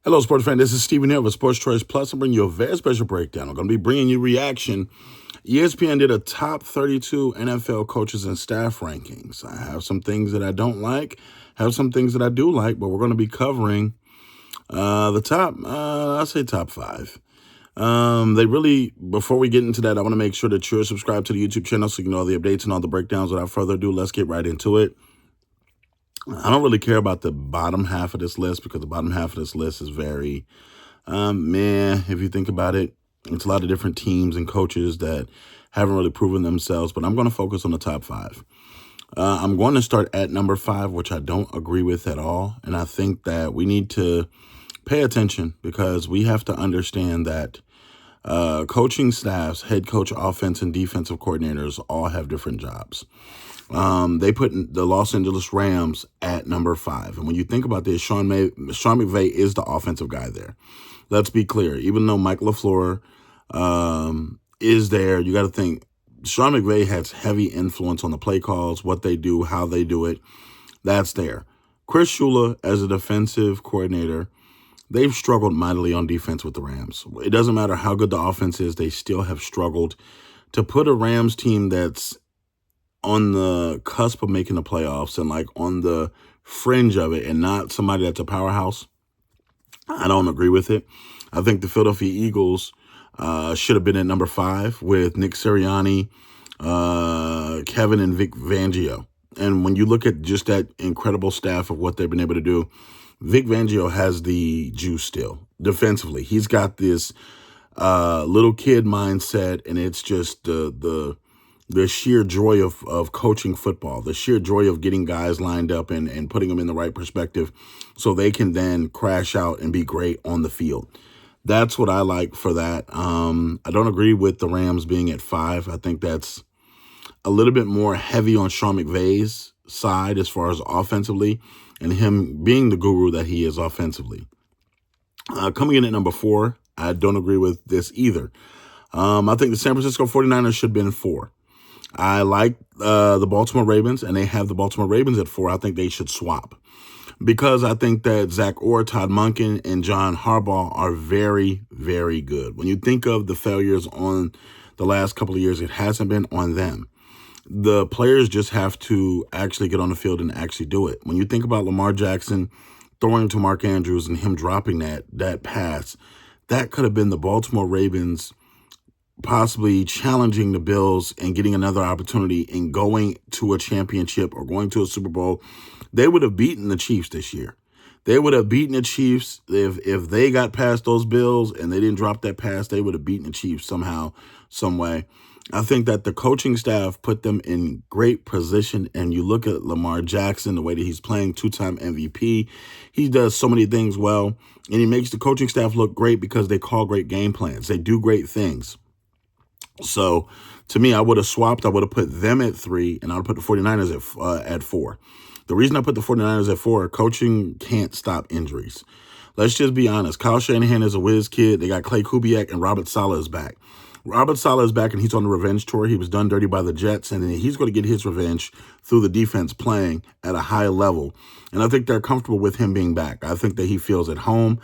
Hello, sports fan. This is Stephen Hill of Sports Choice Plus. I'm bringing you a very special breakdown. I'm going to be bringing you reaction. ESPN did a top 32 NFL coaches and staff rankings. I have some things that I don't like, have some things that I do like, but we're going to be covering the top, I'll say top five. Before we get into that, I want to make sure that you're subscribed to the YouTube channel so you can know all the updates and all the breakdowns. Without further ado, let's get right into it. I don't really care about the bottom half of this list because the bottom half of this list is very, if you think about it. It's a lot of different teams and coaches that haven't really proven themselves, but I'm going to focus on the top five. I'm going to start at number 5, which I don't agree with at all. And I think that we need to pay attention because we have to understand that coaching staffs, head coach, offense, and defensive coordinators all have different jobs. They put the Los Angeles Rams at number 5. And when you think about this, Sean McVay is the offensive guy there. Let's be clear. Even though Mike LaFleur is there, you got to think Sean McVay has heavy influence on the play calls, what they do, how they do it. That's there. Chris Shula, as a defensive coordinator, they've struggled mightily on defense with the Rams. It doesn't matter how good the offense is, they still have struggled to put a Rams team that's on the cusp of making the playoffs and like on the fringe of it and not somebody that's a powerhouse. I don't agree with it. I think the Philadelphia Eagles should have been at number 5 with Nick Sirianni, Kevin and Vic Fangio. And when you look at just that incredible staff of what they've been able to do, Vic Fangio has the juice still defensively. He's got this little kid mindset, and it's just the sheer joy of coaching football, the sheer joy of getting guys lined up and putting them in the right perspective so they can then crash out and be great on the field. That's what I like for that. I don't agree with the Rams being at 5. I think that's a little bit more heavy on Sean McVay's side as far as offensively and him being the guru that he is offensively. Coming in at number 4, I don't agree with this either. I think the San Francisco 49ers should have been 4. I like the Baltimore Ravens, and they have the Baltimore Ravens at 4. I think they should swap because I think that Zach Orr, Todd Monken, and John Harbaugh are very, very good. When you think of the failures on the last couple of years, it hasn't been on them. The players just have to actually get on the field and actually do it. When you think about Lamar Jackson throwing to Mark Andrews and him dropping that pass, that could have been the Baltimore Ravens possibly challenging the Bills and getting another opportunity and going to a championship or going to a Super Bowl. They would have beaten the Chiefs this year. They would have beaten the Chiefs if they got past those Bills and they didn't drop that pass. They would have beaten the Chiefs somehow, some way. I think that the coaching staff put them in great position. And you look at Lamar Jackson, the way that he's playing, 2-time MVP. He does so many things well, and he makes the coaching staff look great because they call great game plans. They do great things. So, to me, I would have swapped. I would have put them at 3, and I would have put the 49ers at 4. The reason I put the 49ers at 4, coaching can't stop injuries. Let's just be honest. Kyle Shanahan is a whiz kid. They got Clay Kubiak, and Robert Saleh is back. Robert Saleh is back, and he's on the revenge tour. He was done dirty by the Jets, and he's going to get his revenge through the defense playing at a high level. And I think they're comfortable with him being back. I think that he feels at home.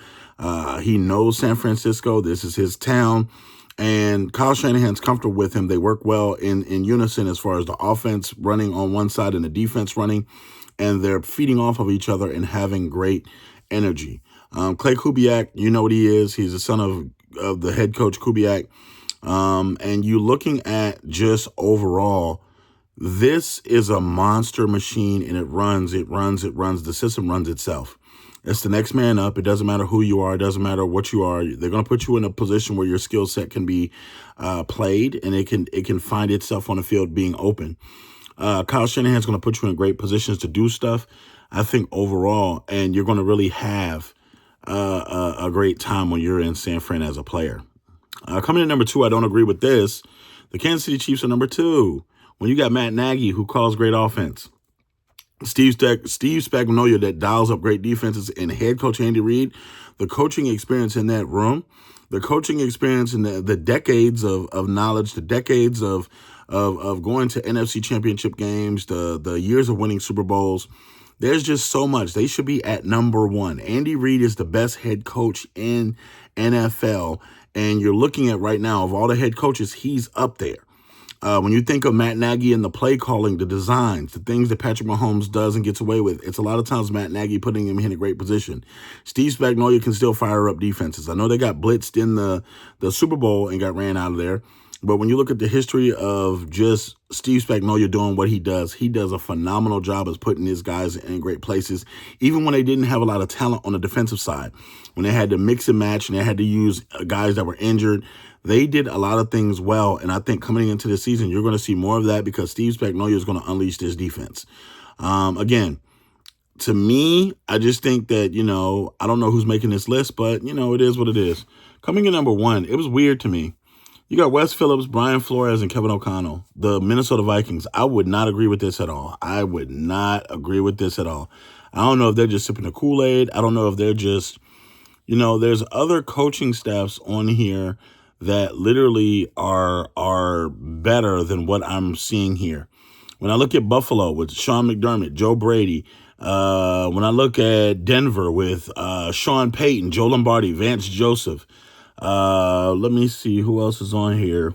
He knows San Francisco. This is his town. And Kyle Shanahan's comfortable with him. They work well in unison as far as the offense running on one side and the defense running. And they're feeding off of each other and having great energy. Clay Kubiak, you know what he is. He's the son of the head coach Kubiak. And you looking at just overall, this is a monster machine, and it runs. The system runs itself. It's the next man up. It doesn't matter who you are. It doesn't matter what you are. They're going to put you in a position where your skill set can be played, and it can find itself on the field being open. Kyle Shanahan's going to put you in great positions to do stuff, I think, overall, and you're going to really have a great time when you're in San Fran as a player. Coming in number 2, I don't agree with this. The Kansas City Chiefs are number 2. When you got Matt Nagy, who calls great offense, Steve Spagnuolo that dials up great defenses, and head coach Andy Reid, the coaching experience in that room, the coaching experience and the decades of knowledge, the decades of going to NFC championship games, the years of winning Super Bowls, There's just so much. They should be at number one. Andy Reid is the best head coach in NFL. And you're looking at right now, of all the head coaches, he's up there. When you think of Matt Nagy and the play calling, the designs, the things that Patrick Mahomes does and gets away with, it's a lot of times Matt Nagy putting him in a great position. Steve Spagnuolo can still fire up defenses. I know they got blitzed in the Super Bowl and got ran out of there. But when you look at the history of just Steve Spagnuolo doing what he does a phenomenal job of putting his guys in great places, even when they didn't have a lot of talent on the defensive side. When they had to mix and match and they had to use guys that were injured, they did a lot of things well. And I think coming into the season, you're going to see more of that because Steve Spagnuolo is going to unleash this defense. Again, to me, I just think that, I don't know who's making this list, but, it is what it is. Coming in number one, it was weird to me. You got Wes Phillips, Brian Flores, and Kevin O'Connell, the Minnesota Vikings. I would not agree with this at all. I don't know if they're just sipping the Kool-Aid. I don't know if they're just, there's other coaching staffs on here that literally are better than what I'm seeing here. When I look at Buffalo with Sean McDermott, Joe Brady, when I look at Denver with Sean Payton, Joe Lombardi, Vance Joseph, let me see who else is on here.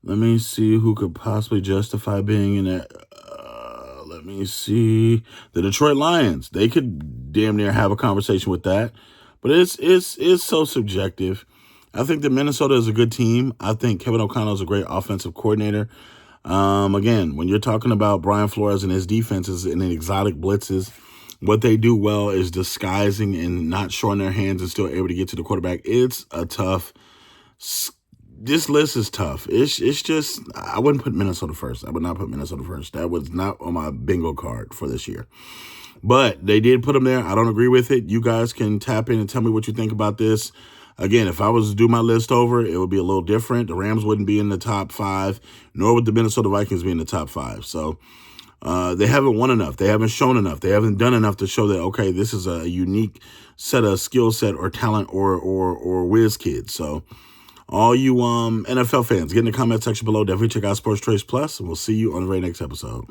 Let me see who could possibly justify being in it. Let me see. The Detroit Lions. They could damn near have a conversation with that. But it's so subjective. I think that Minnesota is a good team. I think Kevin O'Connell is a great offensive coordinator. Again, when you're talking about Brian Flores and his defenses and the exotic blitzes, what they do well is disguising and not showing their hands and still able to get to the quarterback. It's a tough. This list is tough. It's just, I wouldn't put Minnesota first. I would not put Minnesota first. That was not on my bingo card for this year. But they did put them there. I don't agree with it. You guys can tap in and tell me what you think about this. Again, if I was to do my list over, it would be a little different. The Rams wouldn't be in the top 5, nor would the Minnesota Vikings be in the top 5. So they haven't won enough. They haven't shown enough. They haven't done enough to show that, okay, this is a unique set of skill set or talent or whiz kids. So all you NFL fans, get in the comment section below. Definitely check out Sports Trace Plus, and we'll see you on the very next episode.